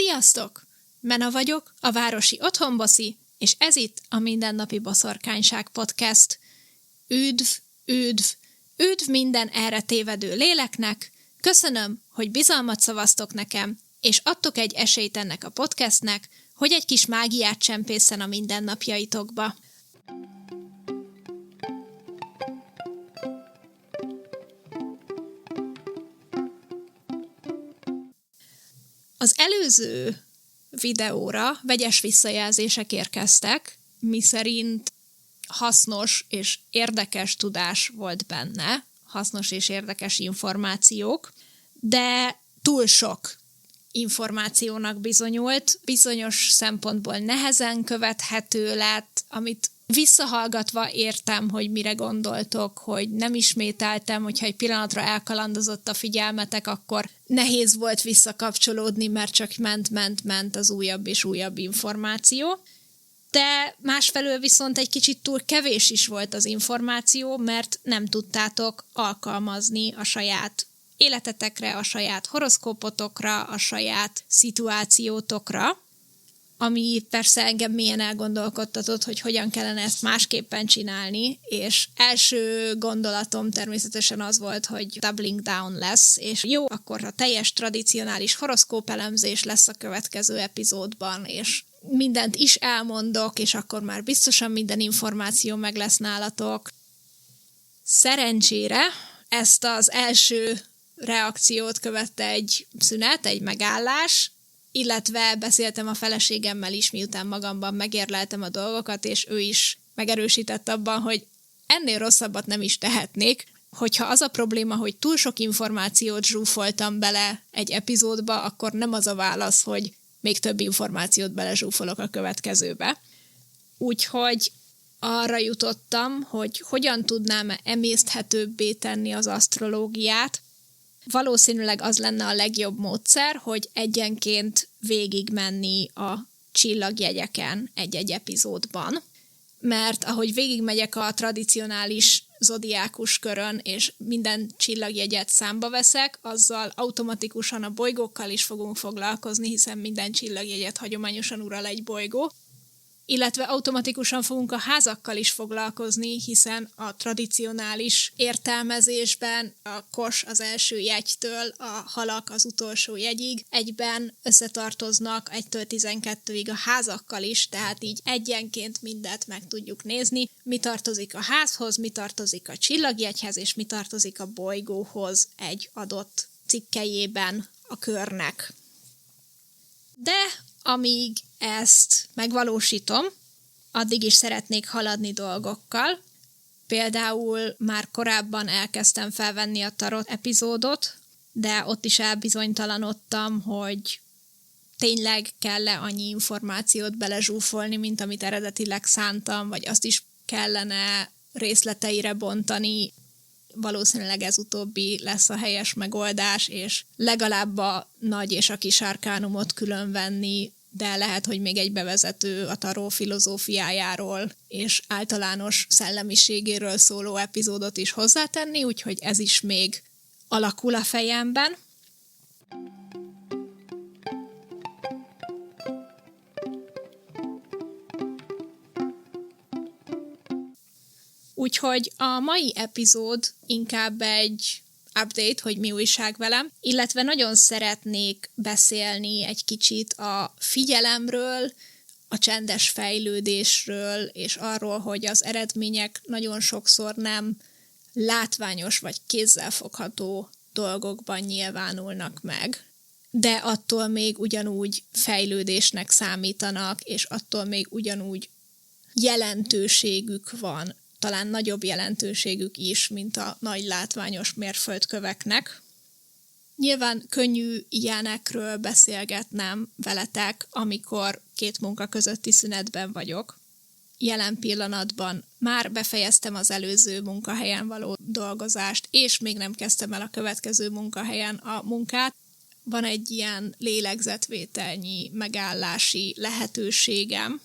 Sziasztok! Mena vagyok, a városi otthonboszi, és ez itt a Mindennapi Boszorkányság Podcast. Üdv, üdv, üdv minden erre tévedő léleknek! Köszönöm, hogy bizalmat szavaztok nekem, és adtok egy esélyt ennek a podcastnek, hogy egy kis mágiát csempészen a mindennapjaitokba. Az előző videóra vegyes visszajelzések érkeztek, miszerint hasznos és érdekes tudás volt benne, hasznos és érdekes információk, de túl sok információnak bizonyult, bizonyos szempontból nehezen követhető lett, amit visszahallgatva értem, hogy mire gondoltok, hogy nem ismételtem, hogyha egy pillanatra elkalandozott a figyelmetek, akkor nehéz volt visszakapcsolódni, mert csak ment az újabb és újabb információ. De másfelől viszont egy kicsit túl kevés is volt az információ, mert nem tudtátok alkalmazni a saját életetekre, a saját horoszkópotokra, a saját szituációtokra, ami persze engem mélyen elgondolkodtatott, hogy hogyan kellene ezt másképpen csinálni, és első gondolatom természetesen az volt, hogy doubling down lesz, és jó, akkor a teljes tradicionális horoszkópelemzés lesz a következő epizódban, és mindent is elmondok, és akkor már biztosan minden információ meg lesz nálatok. Szerencsére ezt az első reakciót követte egy szünet, egy megállás, illetve beszéltem a feleségemmel is, miután magamban megérleltem a dolgokat, és ő is megerősített abban, hogy ennél rosszabbat nem is tehetnék, hogyha az a probléma, hogy túl sok információt zsúfoltam bele egy epizódba, akkor nem az a válasz, hogy még több információt belezsúfolok a következőbe. Úgyhogy arra jutottam, hogy hogyan tudnám emészthetőbbé tenni az asztrológiát. Valószínűleg az lenne a legjobb módszer, hogy egyenként végigmenni a csillagjegyeken egy-egy epizódban, mert ahogy végigmegyek a tradicionális zodiákus körön, és minden csillagjegyet számba veszek, azzal automatikusan a bolygókkal is fogunk foglalkozni, hiszen minden csillagjegyet hagyományosan ural egy bolygó, illetve automatikusan fogunk a házakkal is foglalkozni, hiszen a tradicionális értelmezésben a kos az első jegytől, a halak az utolsó jegyig egyben összetartoznak 1-től 12-ig a házakkal is, tehát így egyenként mindet meg tudjuk nézni, mi tartozik a házhoz, mi tartozik a csillagjegyhez, és mi tartozik a bolygóhoz egy adott cikkelyében a körnek. De amíg ezt megvalósítom, addig is szeretnék haladni dolgokkal. Például már korábban elkezdtem felvenni a tarot epizódot, de ott is elbizonytalanodtam, hogy tényleg kell-e annyi információt belezsúfolni, mint amit eredetileg szántam, vagy azt is kellene részleteire bontani. Valószínűleg ez utóbbi lesz a helyes megoldás, és legalább a nagy és a kis arkánumot különvenni, de lehet, hogy még egy bevezető a tarot filozófiájáról és általános szellemiségéről szóló epizódot is hozzátenni, úgyhogy ez is még alakul a fejemben. Úgyhogy a mai epizód inkább egy update, hogy mi újság velem, illetve nagyon szeretnék beszélni egy kicsit a figyelemről, a csendes fejlődésről, és arról, hogy az eredmények nagyon sokszor nem látványos vagy kézzelfogható dolgokban nyilvánulnak meg, de attól még ugyanúgy fejlődésnek számítanak, és attól még ugyanúgy jelentőségük van, talán nagyobb jelentőségük is, mint a nagy látványos mérföldköveknek. Nyilván könnyű ilyenekről beszélgetnem veletek, amikor 2 munka közötti szünetben vagyok. Jelen pillanatban már befejeztem az előző munkahelyen való dolgozást, és még nem kezdtem el a következő munkahelyen a munkát. Van egy ilyen lélegzetvételnyi megállási lehetőségem,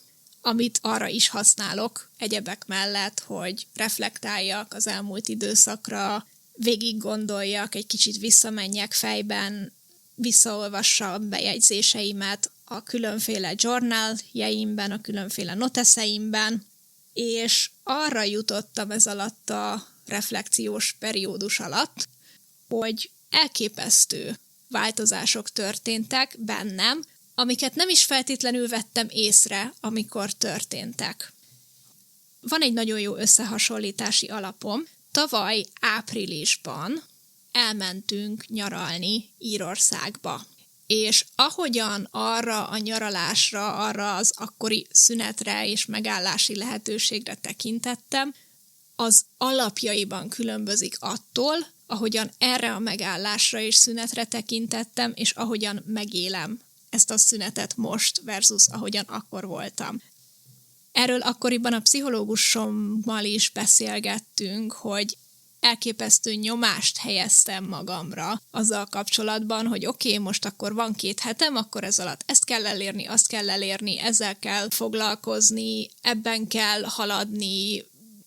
amit arra is használok egyebek mellett, hogy reflektáljak az elmúlt időszakra, végig gondoljak, egy kicsit visszamenjek fejben, visszaolvassa a bejegyzéseimet a különféle journaljeimben, a különféle noteszeimben, és arra jutottam ez alatt a reflekciós periódus alatt, hogy elképesztő változások történtek bennem, amiket nem is feltétlenül vettem észre, amikor történtek. Van egy nagyon jó összehasonlítási alapom. Tavaly áprilisban elmentünk nyaralni Írországba, és ahogyan arra a nyaralásra, arra az akkori szünetre és megállási lehetőségre tekintettem, az alapjaiban különbözik attól, ahogyan erre a megállásra és szünetre tekintettem, és ahogyan megélem ezt a szünetet most versus ahogyan akkor voltam. Erről akkoriban a pszichológusommal is beszélgettünk, hogy elképesztő nyomást helyeztem magamra azzal kapcsolatban, hogy oké, most akkor van 2 hetem, akkor ez alatt ezt kell elérni, azt kell elérni, ezzel kell foglalkozni, ebben kell haladni,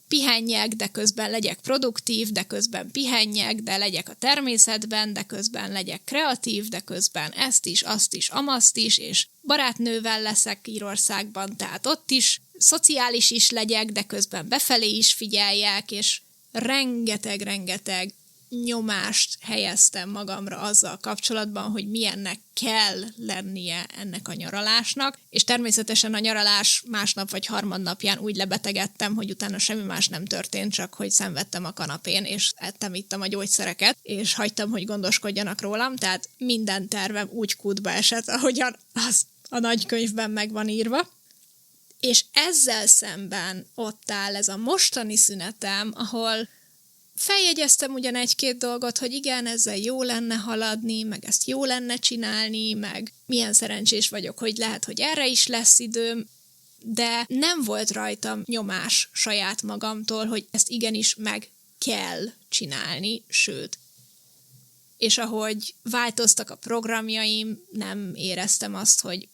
pihenjek, de közben legyek produktív, de közben pihenjek, de legyek a természetben, de közben legyek kreatív, de közben ezt is, azt is, amazt is, és barátnővel leszek Írországban, tehát ott is szociális is legyek, de közben befelé is figyeljek, és rengeteg nyomást helyeztem magamra azzal kapcsolatban, hogy milyennek kell lennie ennek a nyaralásnak, és természetesen a nyaralás másnap vagy harmadnapján úgy lebetegedtem, hogy utána semmi más nem történt, csak hogy szenvedtem a kanapén, és ittam a gyógyszereket, és hagytam, hogy gondoskodjanak rólam, tehát minden tervem úgy kútba esett, ahogyan az a nagykönyvben meg van írva. És ezzel szemben ott áll ez a mostani szünetem, ahol feljegyeztem ugyan 1-2 dolgot, hogy igen, ezzel jó lenne haladni, meg ezt jó lenne csinálni, meg milyen szerencsés vagyok, hogy lehet, hogy erre is lesz időm, de nem volt rajtam nyomás saját magamtól, hogy ezt igenis meg kell csinálni, sőt. És ahogy változtak a programjaim, nem éreztem azt, hogy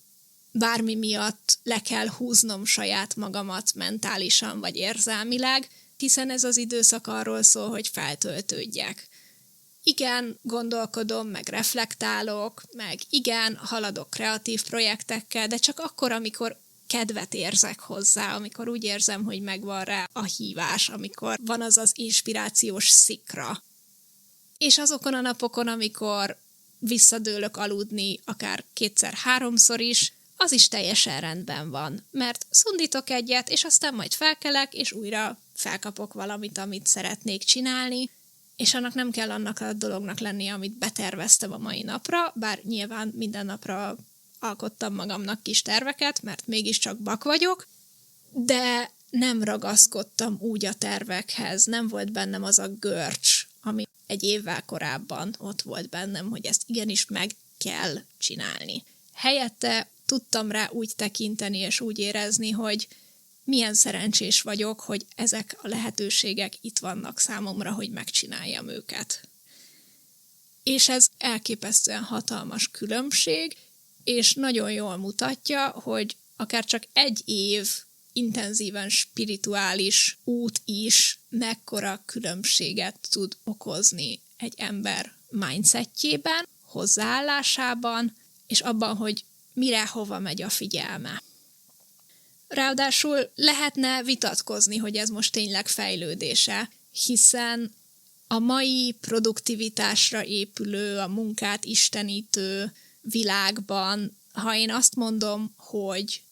bármi miatt le kell húznom saját magamat mentálisan vagy érzelmileg, hiszen ez az időszak arról szól, hogy feltöltődjek. Igen, gondolkodom, meg reflektálok, meg igen, haladok kreatív projektekkel, de csak akkor, amikor kedvet érzek hozzá, amikor úgy érzem, hogy megvan rá a hívás, amikor van az az inspirációs szikra. És azokon a napokon, amikor visszadőlök aludni, akár 2-3-szor is, az is teljesen rendben van, mert szundítok egyet, és aztán majd felkelek, és újra felkapok valamit, amit szeretnék csinálni, és annak nem kell annak a dolognak lennie, amit beterveztem a mai napra, bár nyilván minden napra alkottam magamnak kis terveket, mert mégiscsak bak vagyok, de nem ragaszkodtam úgy a tervekhez, nem volt bennem az a görcs, ami 1 évvel korábban ott volt bennem, hogy ezt igenis meg kell csinálni. Helyette tudtam rá úgy tekinteni és úgy érezni, hogy milyen szerencsés vagyok, hogy ezek a lehetőségek itt vannak számomra, hogy megcsináljam őket. És ez elképesztően hatalmas különbség, és nagyon jól mutatja, hogy akár csak 1 év intenzíven spirituális út is mekkora különbséget tud okozni egy ember mindsetjében, hozzáállásában, és abban, hogy mire, hova megy a figyelme. Ráadásul lehetne vitatkozni, hogy ez most tényleg fejlődése, hiszen a mai produktivitásra épülő, a munkát istenítő világban, ha én azt mondom, hogy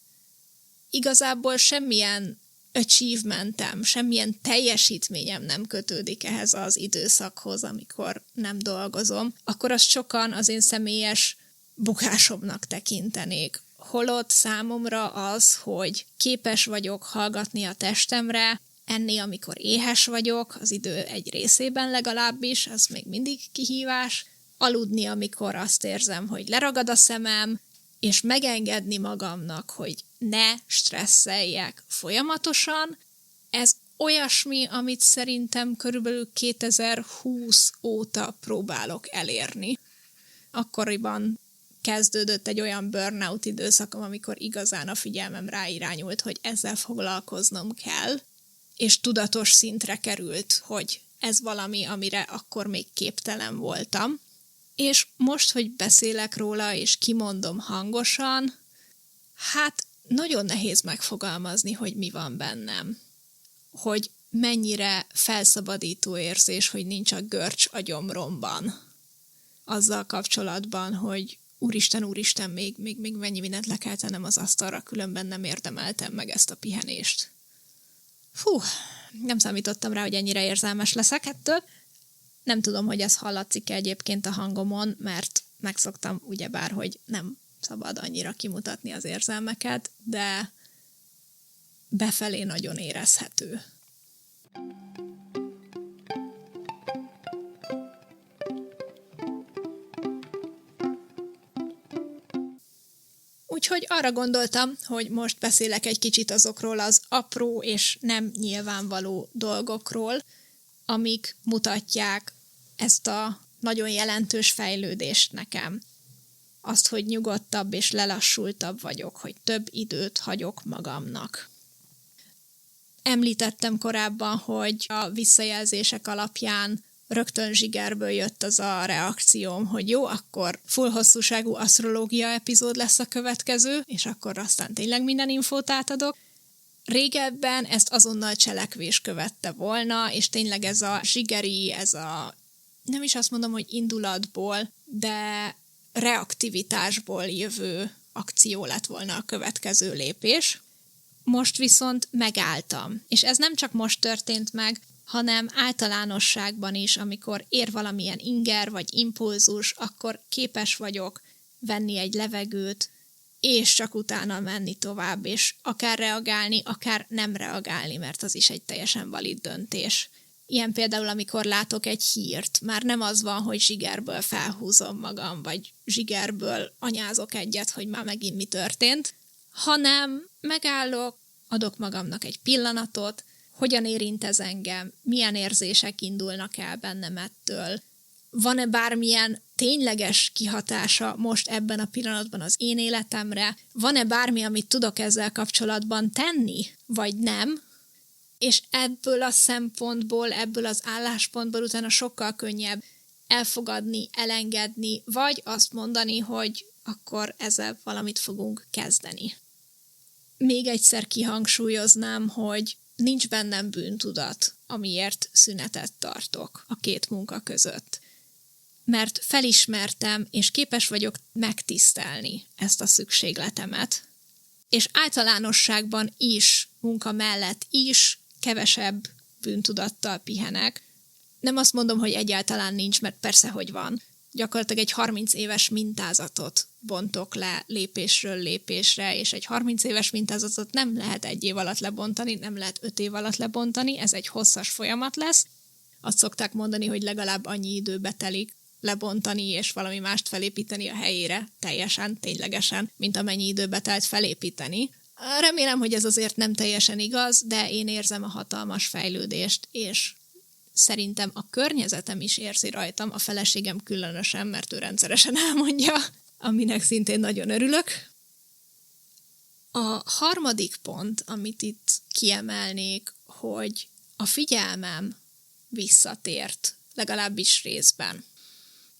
igazából semmilyen achievementem, semmilyen teljesítményem nem kötődik ehhez az időszakhoz, amikor nem dolgozom, akkor azt sokan az én személyes bukásomnak tekintenék. Holott számomra az, hogy képes vagyok hallgatni a testemre, enni, amikor éhes vagyok, az idő egy részében legalábbis, az még mindig kihívás, aludni, amikor azt érzem, hogy leragad a szemem, és megengedni magamnak, hogy ne stresszeljek folyamatosan, ez olyasmi, amit szerintem körülbelül 2020 óta próbálok elérni. Akkoriban kezdődött egy olyan burnout időszakom, amikor igazán a figyelmem ráirányult, hogy ezzel foglalkoznom kell, és tudatos szintre került, hogy ez valami, amire akkor még képtelen voltam. És most, hogy beszélek róla, és kimondom hangosan, hát nagyon nehéz megfogalmazni, hogy mi van bennem. Hogy mennyire felszabadító érzés, hogy nincs a görcs a gyomromban. Azzal kapcsolatban, hogy úristen, még mennyi mindent le kell tennem az asztalra, különben nem érdemeltem meg ezt a pihenést. Nem számítottam rá, hogy ennyire érzelmes leszek ettől. Nem tudom, hogy ez hallatszik egyébként a hangomon, mert megszoktam ugyebár, hogy nem szabad annyira kimutatni az érzelmeket, de befelé nagyon érezhető. Úgyhogy arra gondoltam, hogy most beszélek egy kicsit azokról az apró és nem nyilvánvaló dolgokról, amik mutatják ezt a nagyon jelentős fejlődést nekem. Azt, hogy nyugodtabb és lelassultabb vagyok, hogy több időt hagyok magamnak. Említettem korábban, hogy a visszajelzések alapján rögtön zsigerből jött az a reakcióm, hogy jó, akkor full hosszúságú asztrológia epizód lesz a következő, és akkor aztán tényleg minden infót átadok. Régebben ezt azonnal cselekvés követte volna, és tényleg ez a zsigeri, ez a nem is azt mondom, hogy indulatból, de reaktivitásból jövő akció lett volna a következő lépés. Most viszont megálltam, és ez nem csak most történt meg, hanem általánosságban is, amikor ér valamilyen inger vagy impulzus, akkor képes vagyok venni egy levegőt, és csak utána menni tovább, és akár reagálni, akár nem reagálni, mert az is egy teljesen valid döntés. Ilyen például, amikor látok egy hírt, már nem az van, hogy zsigerből felhúzom magam, vagy zsigerből anyázok egyet, hogy már megint mi történt, hanem megállok, adok magamnak egy pillanatot, hogyan érint ez engem, milyen érzések indulnak el bennem ettől, van-e bármilyen tényleges kihatása most ebben a pillanatban az én életemre, van-e bármi, amit tudok ezzel kapcsolatban tenni, vagy nem, és ebből a szempontból, ebből az álláspontból utána sokkal könnyebb elfogadni, elengedni, vagy azt mondani, hogy akkor ezzel valamit fogunk kezdeni. Még egyszer kihangsúlyoznám, hogy nincs bennem bűntudat, amiért szünetet tartok a két munka között. Mert felismertem, és képes vagyok megtisztelni ezt a szükségletemet, és általánosságban is, munka mellett is kevesebb bűntudattal pihenek. Nem azt mondom, hogy egyáltalán nincs, mert persze, hogy van. Gyakorlatilag egy 30 éves mintázatot bontok le lépésről lépésre, és egy 30 éves mintázatot nem lehet 1 év alatt lebontani, nem lehet 5 év alatt lebontani, ez egy hosszas folyamat lesz. Azt szokták mondani, hogy legalább annyi időbe telik lebontani, és valami mást felépíteni a helyére, teljesen, ténylegesen, mint amennyi időbe telt felépíteni. Remélem, hogy ez azért nem teljesen igaz, de én érzem a hatalmas fejlődést, és szerintem a környezetem is érzi rajtam, a feleségem különösen, mert ő rendszeresen elmondja, aminek szintén nagyon örülök. A harmadik pont, amit itt kiemelnék, hogy a figyelmem visszatért, legalábbis részben.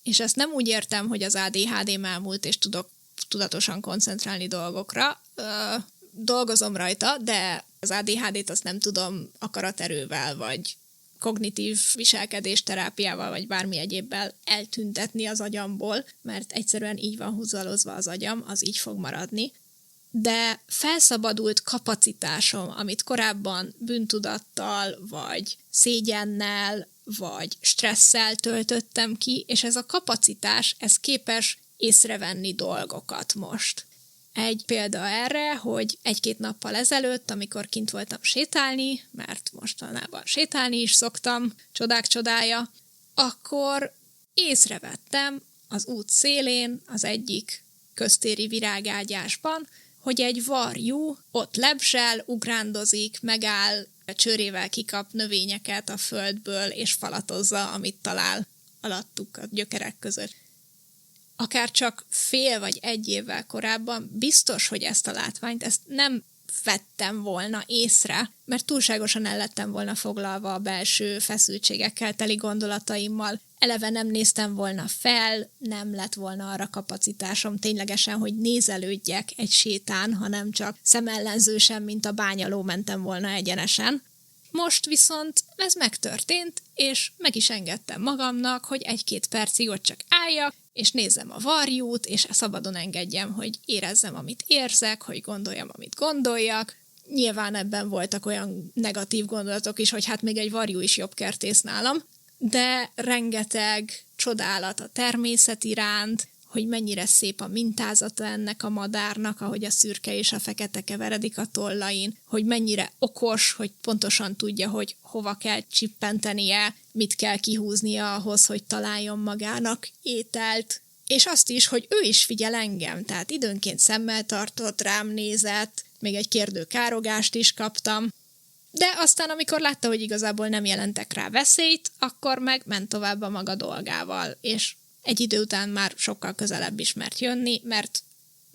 És ezt nem úgy értem, hogy az ADHD-m elmúlt, és tudok tudatosan koncentrálni dolgokra. Dolgozom rajta, de az ADHD-t azt nem tudom akaraterővel, vagy kognitív viselkedésterápiával, vagy bármi egyébbel eltüntetni az agyamból, mert egyszerűen így van húzalozva az agyam, az így fog maradni. De felszabadult kapacitásom, amit korábban bűntudattal, vagy szégyennel, vagy stresszel töltöttem ki, és ez a kapacitás, ez képes észrevenni dolgokat most. Egy példa erre, hogy 1-2 nappal ezelőtt, amikor kint voltam sétálni, mert mostanában sétálni is szoktam, csodák csodája, akkor észrevettem az út szélén, az egyik köztéri virágágyásban, hogy egy varjú ott lebzsel, ugrándozik, megáll, csőrével kikap növényeket a földből, és falatozza, amit talál alattuk a gyökerek között. Akár csak fél vagy 1 évvel korábban biztos, hogy ezt a látványt, ezt nem vettem volna észre, mert túlságosan el lettem volna foglalva a belső feszültségekkel teli gondolataimmal. eleve nem néztem volna fel, nem lett volna arra kapacitásom ténylegesen, hogy nézelődjek egy sétán, hanem csak szemellenzősen, mint a bányaló mentem volna egyenesen. Most viszont ez megtörtént, és meg is engedtem magamnak, hogy 1-2 percig ott csak álljak, és nézzem a varjút, és szabadon engedjem, hogy érezzem, amit érzek, hogy gondoljam, amit gondoljak. Nyilván ebben voltak olyan negatív gondolatok is, hogy hát még egy varjú is jobb kertész nálam, de rengeteg csodálat a természet iránt, hogy mennyire szép a mintázata ennek a madárnak, ahogy a szürke és a fekete keveredik a tollain, hogy mennyire okos, hogy pontosan tudja, hogy hova kell csippentenie, mit kell kihúznia ahhoz, hogy találjon magának ételt. És azt is, hogy ő is figyel engem, tehát időnként szemmel tartott, rám nézett, még egy kérdő károgást is kaptam. De aztán, amikor látta, hogy igazából nem jelentek rá veszélyt, akkor meg ment tovább a maga dolgával, és egy idő után már sokkal közelebb is mert jönni, mert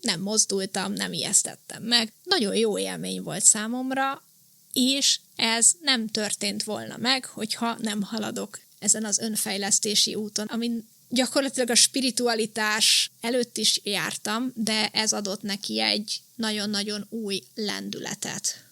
nem mozdultam, nem ijesztettem meg. Nagyon jó élmény volt számomra, és ez nem történt volna meg, hogyha nem haladok ezen az önfejlesztési úton, amin gyakorlatilag a spiritualitás előtt is jártam, de ez adott neki egy nagyon-nagyon új lendületet.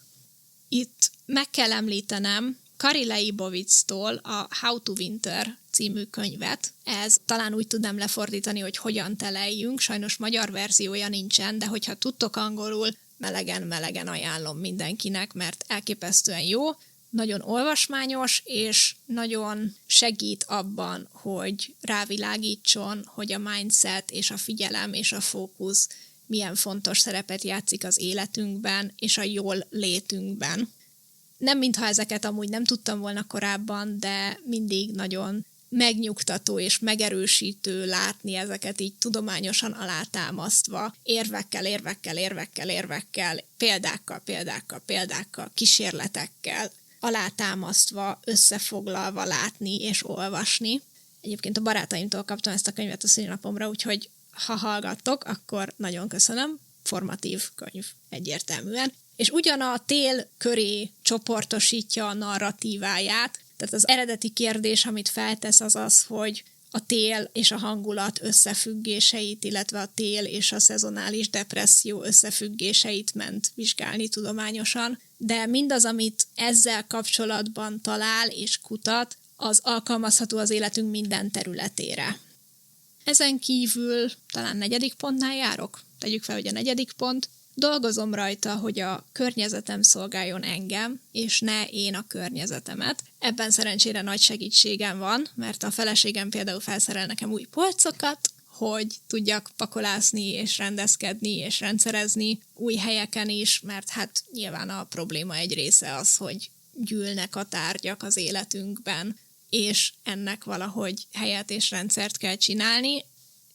Itt meg kell említenem Kari Leibovitz-tól a How to Winter című könyvet. Ez talán úgy tudnám lefordítani, hogy hogyan teleljünk, sajnos magyar verziója nincsen, de hogyha tudtok angolul, melegen ajánlom mindenkinek, mert elképesztően jó, nagyon olvasmányos, és nagyon segít abban, hogy rávilágítson, hogy a mindset és a figyelem és a fókusz milyen fontos szerepet játszik az életünkben és a jól létünkben. Nem mintha ezeket amúgy nem tudtam volna korábban, de mindig nagyon megnyugtató és megerősítő látni ezeket így tudományosan alátámasztva, érvekkel, példákkal, kísérletekkel, alátámasztva, összefoglalva látni és olvasni. Egyébként a barátaimtól kaptam ezt a könyvet a szülinapomra, úgyhogy ha hallgattok, akkor nagyon köszönöm. Formatív könyv egyértelműen. És ugyan a tél köré csoportosítja a narratíváját, tehát az eredeti kérdés, amit feltesz, az az, hogy a tél és a hangulat összefüggéseit, illetve a tél és a szezonális depresszió összefüggéseit ment vizsgálni tudományosan, de mindaz, amit ezzel kapcsolatban talál és kutat, az alkalmazható az életünk minden területére. Ezen kívül talán 4. pontnál járok? Tegyük fel, hogy a 4. pont. Dolgozom rajta, hogy a környezetem szolgáljon engem, és ne én a környezetemet. Ebben szerencsére nagy segítségem van, mert a feleségem például felszerel nekem új polcokat, hogy tudjak pakolászni és rendezkedni és rendszerezni új helyeken is, mert hát nyilván a probléma egy része az, hogy gyűlnek a tárgyak az életünkben, és ennek valahogy helyet és rendszert kell csinálni.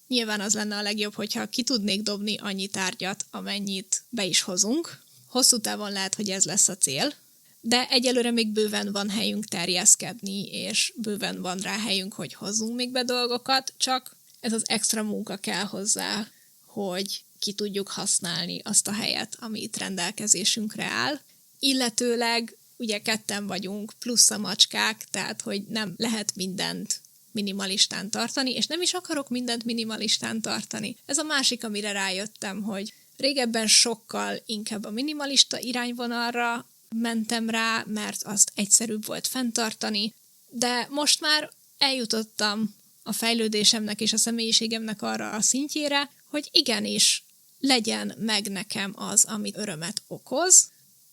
Nyilván az lenne a legjobb, hogyha ki tudnék dobni annyi tárgyat, amennyit be is hozunk. Hosszú távon lehet, hogy ez lesz a cél, de egyelőre még bőven van helyünk terjeszkedni, és bőven van rá helyünk, hogy hozzunk még be dolgokat, csak ez az extra munka kell hozzá, hogy ki tudjuk használni azt a helyet, ami itt rendelkezésünkre áll. Illetőleg ugye 2 vagyunk, plusz a macskák, tehát hogy nem lehet mindent minimalistán tartani, és nem is akarok mindent minimalistán tartani. Ez a másik, amire rájöttem, hogy régebben sokkal inkább a minimalista irányvonalra mentem rá, mert azt egyszerűbb volt fenntartani, de most már eljutottam a fejlődésemnek és a személyiségemnek arra a szintjére, hogy igenis legyen meg nekem az, ami örömet okoz,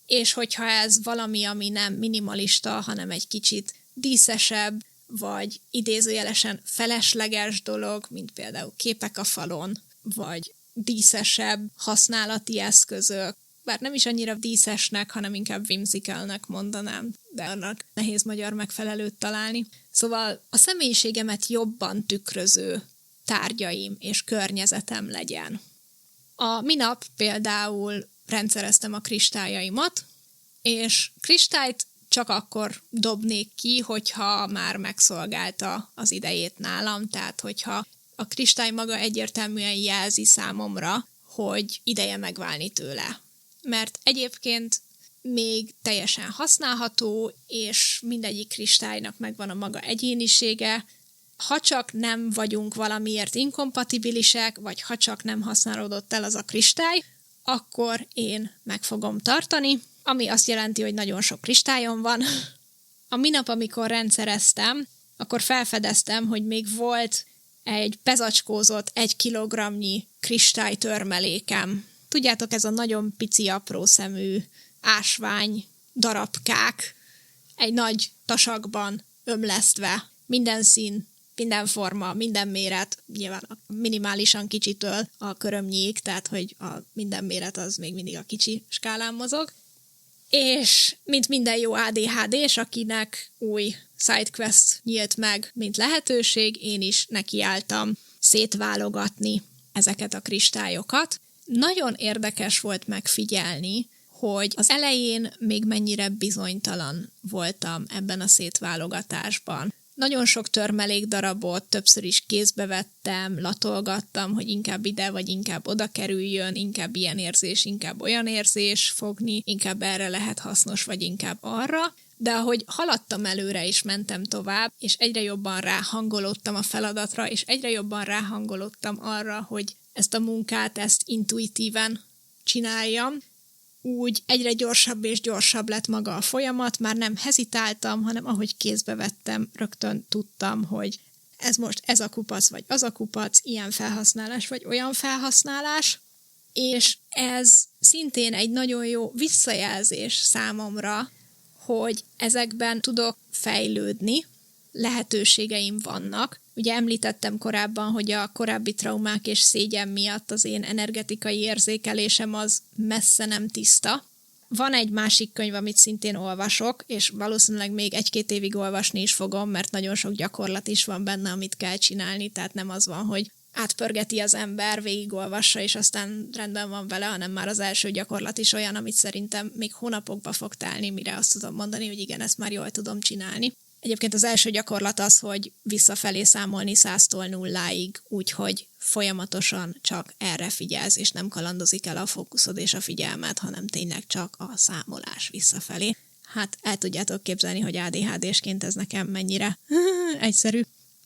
és hogyha ez valami, ami nem minimalista, hanem egy kicsit díszesebb, vagy idézőjelesen felesleges dolog, mint például képek a falon, vagy díszesebb használati eszközök, bár nem is annyira díszesnek, hanem inkább whimsicalnek mondanám, de annak nehéz magyar megfelelőt találni. Szóval a személyiségemet jobban tükröző tárgyaim és környezetem legyen. A minap például rendszereztem a kristályaimat, és kristályt csak akkor dobnék ki, hogyha már megszolgálta az idejét nálam, tehát hogyha a kristály maga egyértelműen jelzi számomra, hogy ideje megválni tőle. Mert egyébként még teljesen használható, és mindegyik kristálynak megvan a maga egyénisége, ha csak nem vagyunk valamiért inkompatibilisek, vagy ha csak nem használódott el az a kristály, akkor én meg fogom tartani, ami azt jelenti, hogy nagyon sok kristályom van. A minap, amikor rendszereztem, akkor felfedeztem, hogy még volt egy bezacskózott 1 kilogramnyi kristálytörmelékem. Tudjátok, ez a nagyon pici, apró szemű ásvány darabkák, egy nagy tasakban ömlesztve, minden szín, minden forma, minden méret, nyilván minimálisan kicsitől a körömnyéig, tehát hogy a minden méret az még mindig a kicsi skálán mozog. És mint minden jó ADHD-s, akinek új sidequest nyílt meg, mint lehetőség, én is nekiálltam szétválogatni ezeket a kristályokat. Nagyon érdekes volt megfigyelni, hogy az elején még mennyire bizonytalan voltam ebben a szétválogatásban. Nagyon sok törmelékdarabot többször is kézbe vettem, latolgattam, hogy inkább ide vagy inkább oda kerüljön, inkább ilyen érzés, inkább olyan érzés fogni, inkább erre lehet hasznos, vagy inkább arra. De ahogy haladtam előre és mentem tovább, és egyre jobban ráhangolódtam a feladatra, és egyre jobban ráhangolódtam arra, hogy ezt a munkát, ezt intuitíven csináljam, úgy egyre gyorsabb és gyorsabb lett maga a folyamat, már nem hezitáltam, hanem ahogy kézbe vettem, rögtön tudtam, hogy ez most ez a kupac, vagy az a kupac, ilyen felhasználás, vagy olyan felhasználás, és ez szintén egy nagyon jó visszajelzés számomra, hogy ezekben tudok fejlődni, lehetőségeim vannak. Ugye említettem korábban, hogy a korábbi traumák és szégyen miatt az én energetikai érzékelésem az messze nem tiszta. Van egy másik könyv, amit szintén olvasok, és valószínűleg még 1-2 évig olvasni is fogom, mert nagyon sok gyakorlat is van benne, amit kell csinálni, tehát nem az van, hogy átpörgeti az ember, végigolvassa, és aztán rendben van vele, hanem már az első gyakorlat is olyan, amit szerintem még hónapokba fog telni, mire azt tudom mondani, hogy igen, ezt már jól tudom csinálni. Egyébként az első gyakorlat az, hogy visszafelé számolni 100-tól 0-ig, úgyhogy folyamatosan csak erre figyelsz, és nem kalandozik el a fókuszod és a figyelmed, hanem tényleg csak a számolás visszafelé. Hát el tudjátok képzelni, hogy ADHD-sként ez nekem mennyire egyszerű.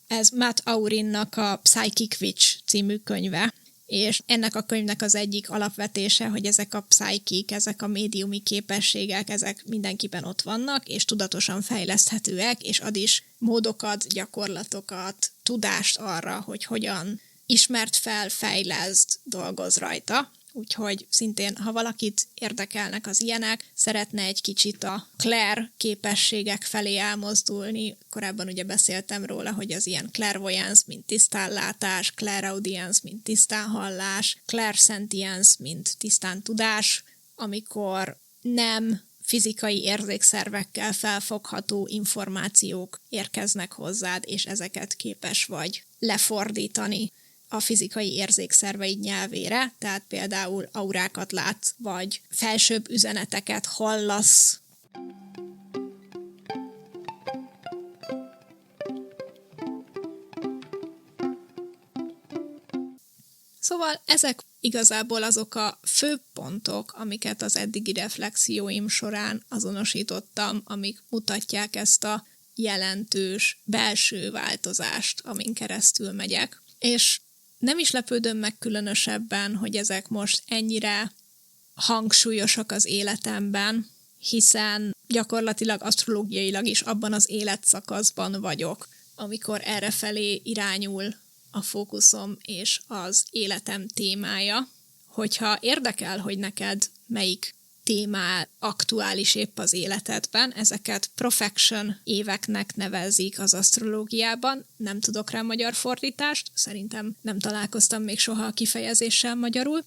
Ez Matt Aurinnak a Psychic Witch című könyve, és ennek a könyvnek az egyik alapvetése, hogy ezek a psychic, ezek a médiumi képességek, ezek mindenkiben ott vannak, és tudatosan fejleszthetőek, és ad is módokat, gyakorlatokat, tudást arra, hogy hogyan ismert fel, fejleszd, dolgoz rajta. Úgyhogy szintén, ha valakit érdekelnek az ilyenek, szeretne egy kicsit a clair képességek felé elmozdulni. Korábban ugye beszéltem róla, hogy az ilyen clairvoyance, mint tisztánlátás, clairaudience, mint tisztán hallás, clairsentience, mint tisztán tudás, amikor nem fizikai érzékszervekkel felfogható információk érkeznek hozzád, és ezeket képes vagy lefordítani a fizikai érzékszerveid nyelvére, tehát például aurákat látsz, vagy felsőbb üzeneteket hallasz. Szóval ezek igazából azok a fő pontok, amiket az eddigi reflexióim során azonosítottam, amik mutatják ezt a jelentős belső változást, amin keresztül megyek. És nem is lepődöm meg különösebben, hogy ezek most ennyire hangsúlyosak az életemben, hiszen gyakorlatilag asztrológiailag is abban az életszakaszban vagyok, amikor errefelé irányul a fókuszom és az életem témája. Hogyha érdekel, hogy neked melyik témá aktuális épp az életedben, ezeket profection éveknek nevezik az asztrológiában, nem tudok rá magyar fordítást, szerintem nem találkoztam még soha a kifejezéssel magyarul,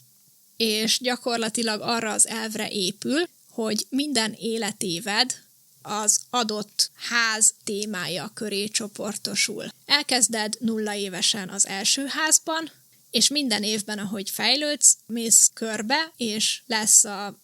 és gyakorlatilag arra az elvre épül, hogy minden életéved az adott ház témája köré csoportosul. Elkezded 0 évesen az első házban, és minden évben, ahogy fejlődsz, mész körbe, és lesz a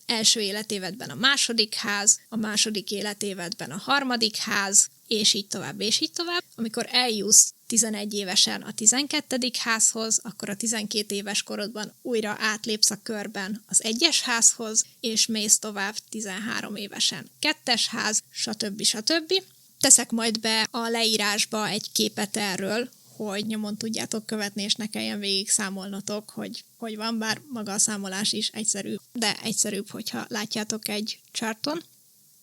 első életévedben a második ház, a második életévedben a harmadik ház, és így tovább, és így tovább. Amikor eljussz 11 évesen a 12. házhoz, akkor a 12 éves korodban újra átlépsz a körben az 1-es házhoz, és mész tovább 13 évesen 2-es ház, stb. Teszek majd be a leírásba egy képet erről, hogy nyomon tudjátok követni, és ne kelljen végig számolnotok, hogy van, bár maga a számolás is egyszerű, de egyszerűbb, hogyha látjátok egy charton.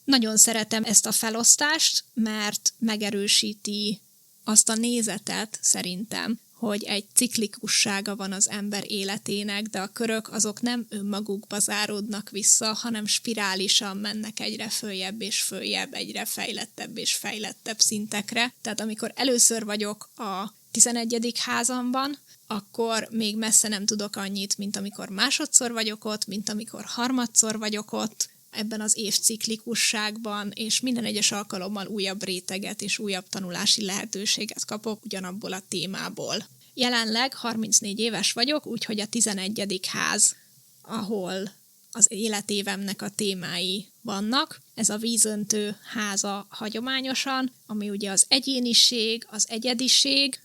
Nagyon szeretem ezt a felosztást, mert megerősíti azt a nézetet szerintem, hogy egy ciklikussága van az ember életének, de a körök azok nem önmagukba záródnak vissza, hanem spirálisan mennek egyre följebb és följebb, egyre fejlettebb és fejlettebb szintekre. Tehát amikor először vagyok a 11. házamban, akkor még messze nem tudok annyit, mint amikor másodszor vagyok ott, mint amikor harmadszor vagyok ott, ebben az évciklikusságban, és minden egyes alkalommal újabb réteget és újabb tanulási lehetőséget kapok ugyanabból a témából. Jelenleg 34 éves vagyok, úgyhogy a 11. ház, ahol az életévemnek a témái vannak. Ez a vízöntő háza hagyományosan, ami ugye az egyéniség, az egyediség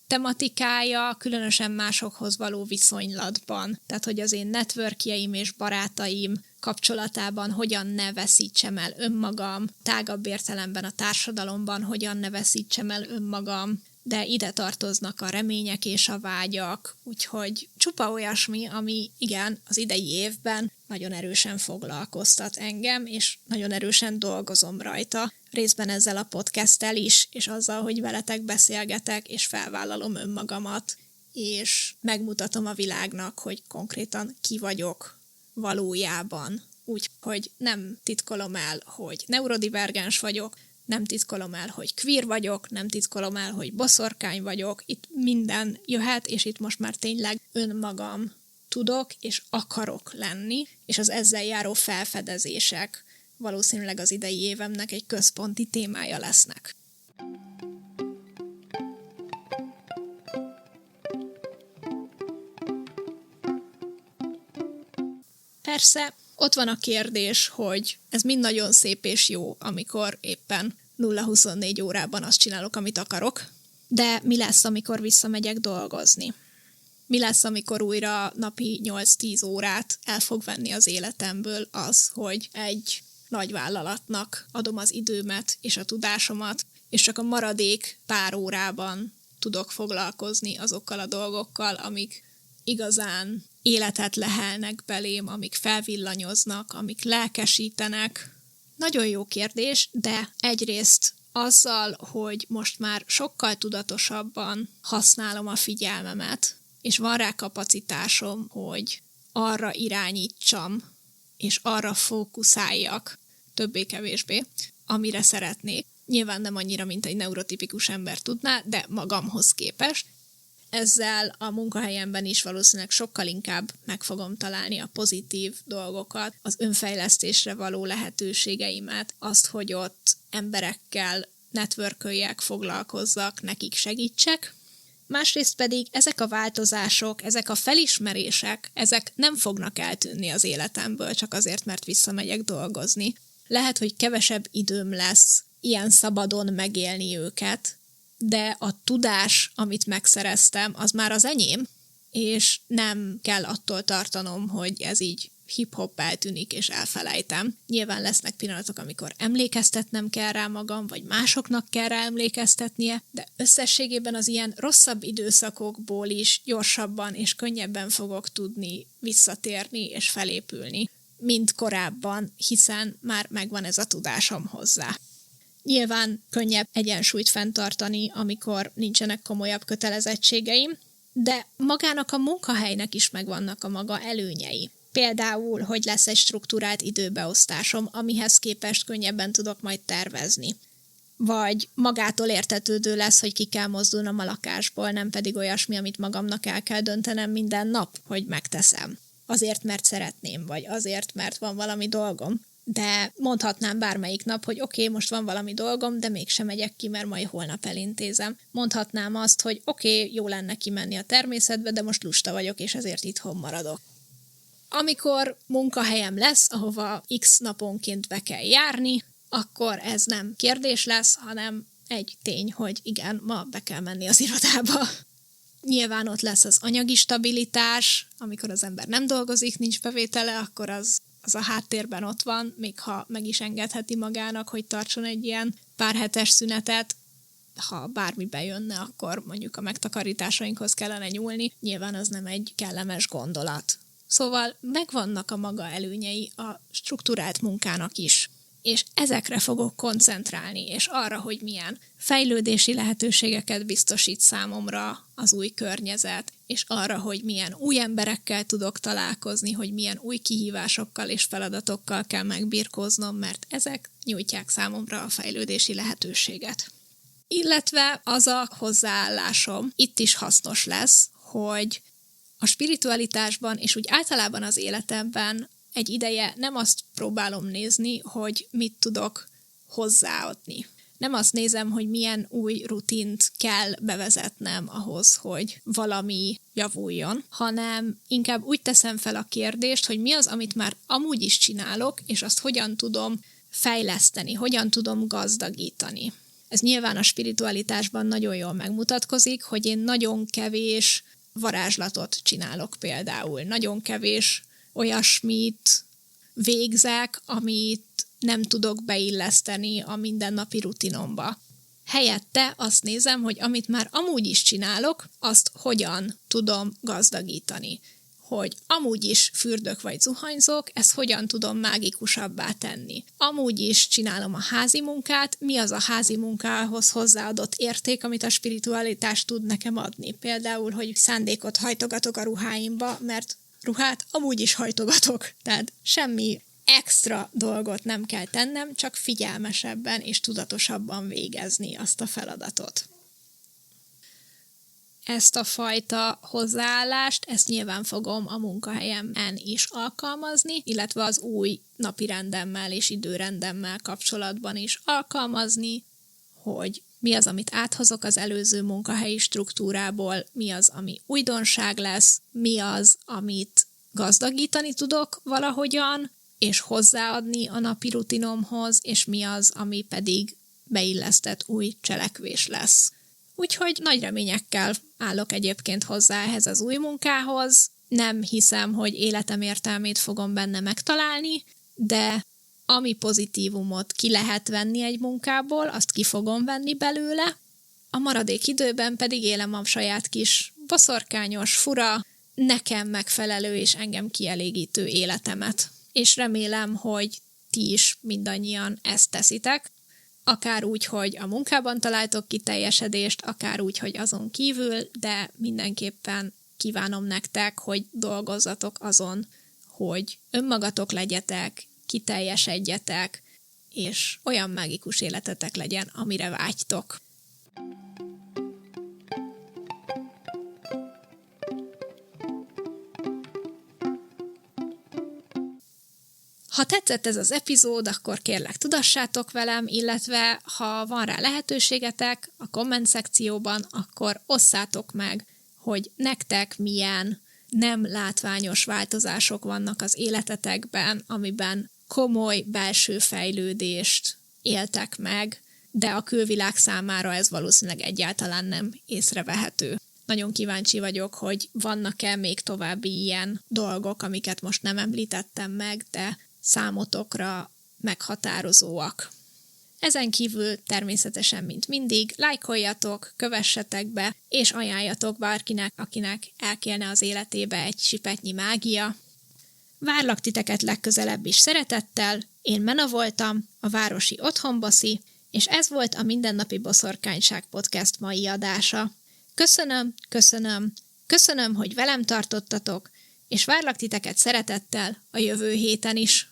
tematikája, különösen másokhoz való viszonylatban. Tehát, hogy az én networkjeim és barátaim kapcsolatában hogyan ne veszítsem el önmagam, tágabb értelemben a társadalomban hogyan ne veszítsem el önmagam, de ide tartoznak a remények és a vágyak, úgyhogy csupa olyasmi, ami igen, az idei évben nagyon erősen foglalkoztat engem, és nagyon erősen dolgozom rajta, részben ezzel a podcasttel is, és azzal, hogy veletek beszélgetek, és felvállalom önmagamat, és megmutatom a világnak, hogy konkrétan ki vagyok valójában. Úgyhogy nem titkolom el, hogy neurodivergens vagyok, nem titkolom el, hogy queer vagyok, nem titkolom el, hogy boszorkány vagyok, itt minden jöhet, és itt most már tényleg önmagam tudok és akarok lenni, és az ezzel járó felfedezések valószínűleg az idei évemnek egy központi témája lesznek. Persze, ott van a kérdés, hogy ez mind nagyon szép és jó, amikor éppen 0-24 órában azt csinálok, amit akarok, de mi lesz, amikor visszamegyek dolgozni? Mi lesz, amikor újra napi 8-10 órát el fog venni az életemből az, hogy egy nagy vállalatnak adom az időmet és a tudásomat, és csak a maradék pár órában tudok foglalkozni azokkal a dolgokkal, amik igazán életet lehelnek belém, amik felvillanyoznak, amik lelkesítenek. Nagyon jó kérdés, de egyrészt azzal, hogy most már sokkal tudatosabban használom a figyelmemet, és van rá kapacitásom, hogy arra irányítsam, és arra fókuszáljak, többé-kevésbé, amire szeretnék. Nyilván nem annyira, mint egy neurotipikus ember tudná, de magamhoz képest. Ezzel a munkahelyemben is valószínűleg sokkal inkább meg fogom találni a pozitív dolgokat, az önfejlesztésre való lehetőségeimet, azt, hogy ott emberekkel networköljek, foglalkozzak, nekik segítsek. Másrészt pedig ezek a változások, ezek a felismerések, ezek nem fognak eltűnni az életemből, csak azért, mert visszamegyek dolgozni. Lehet, hogy kevesebb időm lesz ilyen szabadon megélni őket, de a tudás, amit megszereztem, az már az enyém, és nem kell attól tartanom, hogy ez így hip-hop eltűnik és elfelejtem. Nyilván lesznek pillanatok, amikor emlékeztetnem kell rá magam, vagy másoknak kell rá emlékeztetnie, de összességében az ilyen rosszabb időszakokból is gyorsabban és könnyebben fogok tudni visszatérni és felépülni, mint korábban, hiszen már megvan ez a tudásom hozzá. Nyilván könnyebb egyensúlyt fenntartani, amikor nincsenek komolyabb kötelezettségeim, de magának a munkahelynek is megvannak a maga előnyei. Például, hogy lesz egy struktúrált időbeosztásom, amihez képest könnyebben tudok majd tervezni. Vagy magától értetődő lesz, hogy ki kell mozdulnom a lakásból, nem pedig olyasmi, amit magamnak el kell döntenem minden nap, hogy megteszem. Azért, mert szeretném, vagy azért, mert van valami dolgom. De mondhatnám bármelyik nap, hogy oké, most van valami dolgom, de mégsem megyek ki, mert majd holnap elintézem. Mondhatnám azt, hogy oké, jó lenne kimenni a természetbe, de most lusta vagyok, és ezért itthon maradok. Amikor munkahelyem lesz, ahova x naponként be kell járni, akkor ez nem kérdés lesz, hanem egy tény, hogy igen, ma be kell menni az irodába. Nyilván ott lesz az anyagi stabilitás, amikor az ember nem dolgozik, nincs bevétele, akkor az az a háttérben ott van, még ha meg is engedheti magának, hogy tartson egy ilyen pár hetes szünetet, ha bármi bejönne, akkor mondjuk a megtakarításainkhoz kellene nyúlni, nyilván az nem egy kellemes gondolat. Szóval megvannak a maga előnyei a strukturált munkának is. És ezekre fogok koncentrálni, és arra, hogy milyen fejlődési lehetőségeket biztosít számomra az új környezet, és arra, hogy milyen új emberekkel tudok találkozni, hogy milyen új kihívásokkal és feladatokkal kell megbirkóznom, mert ezek nyújtják számomra a fejlődési lehetőséget. Illetve az a hozzáállásom itt is hasznos lesz, hogy a spiritualitásban és úgy általában az életemben egy ideje nem azt próbálom nézni, hogy mit tudok hozzáadni. Nem azt nézem, hogy milyen új rutint kell bevezetnem ahhoz, hogy valami javuljon, hanem inkább úgy teszem fel a kérdést, hogy mi az, amit már amúgy is csinálok, és azt hogyan tudom fejleszteni, hogyan tudom gazdagítani. Ez nyilván a spiritualitásban nagyon jól megmutatkozik, hogy én nagyon kevés varázslatot csinálok például. Nagyon kevés olyasmit végzek, amit nem tudok beilleszteni a mindennapi rutinomba. Helyette azt nézem, hogy amit már amúgy is csinálok, azt hogyan tudom gazdagítani. Hogy amúgy is fürdök vagy zuhanyzok, ezt hogyan tudom mágikusabbá tenni. Amúgy is csinálom a házi munkát, mi az a házi munkához hozzáadott érték, amit a spiritualitás tud nekem adni. Például, hogy szándékot hajtogatok a ruháimba, mert ruhát amúgy is hajtogatok. Tehát semmi extra dolgot nem kell tennem, csak figyelmesebben és tudatosabban végezni azt a feladatot. Ezt a fajta hozzáállást, ezt nyilván fogom a munkahelyemen is alkalmazni, illetve az új napirendemmel és időrendemmel kapcsolatban is alkalmazni, hogy mi az, amit áthozok az előző munkahelyi struktúrából, mi az, ami újdonság lesz, mi az, amit gazdagítani tudok valahogyan, és hozzáadni a napi rutinomhoz, és mi az, ami pedig beillesztett új cselekvés lesz. Úgyhogy nagy reményekkel állok egyébként hozzá ehhez az új munkához. Nem hiszem, hogy életem értelmét fogom benne megtalálni, de ami pozitívumot ki lehet venni egy munkából, azt ki fogom venni belőle. A maradék időben pedig élem a saját kis boszorkányos, fura, nekem megfelelő és engem kielégítő életemet. És remélem, hogy ti is mindannyian ezt teszitek. Akár úgy, hogy a munkában találtok kiteljesedést, akár úgy, hogy azon kívül, de mindenképpen kívánom nektek, hogy dolgozzatok azon, hogy önmagatok legyetek, kiteljesedjetek, és olyan mágikus életetek legyen, amire vágytok. Ha tetszett ez az epizód, akkor kérlek tudassátok velem, illetve ha van rá lehetőségetek a komment szekcióban, akkor osszátok meg, hogy nektek milyen nem látványos változások vannak az életetekben, amiben komoly belső fejlődést éltek meg, de a külvilág számára ez valószínűleg egyáltalán nem észrevehető. Nagyon kíváncsi vagyok, hogy vannak-e még további ilyen dolgok, amiket most nem említettem meg, de számotokra meghatározóak. Ezen kívül természetesen, mint mindig, lájkoljatok, kövessetek be, és ajánljatok bárkinek, akinek elkélne az életébe egy sipetnyi mágia. Várlak titeket legközelebb is szeretettel, én Mena voltam, a városi otthonboszi, és ez volt a Mindennapi Boszorkányság Podcast mai adása. Köszönöm, hogy velem tartottatok, és várlak titeket szeretettel a jövő héten is.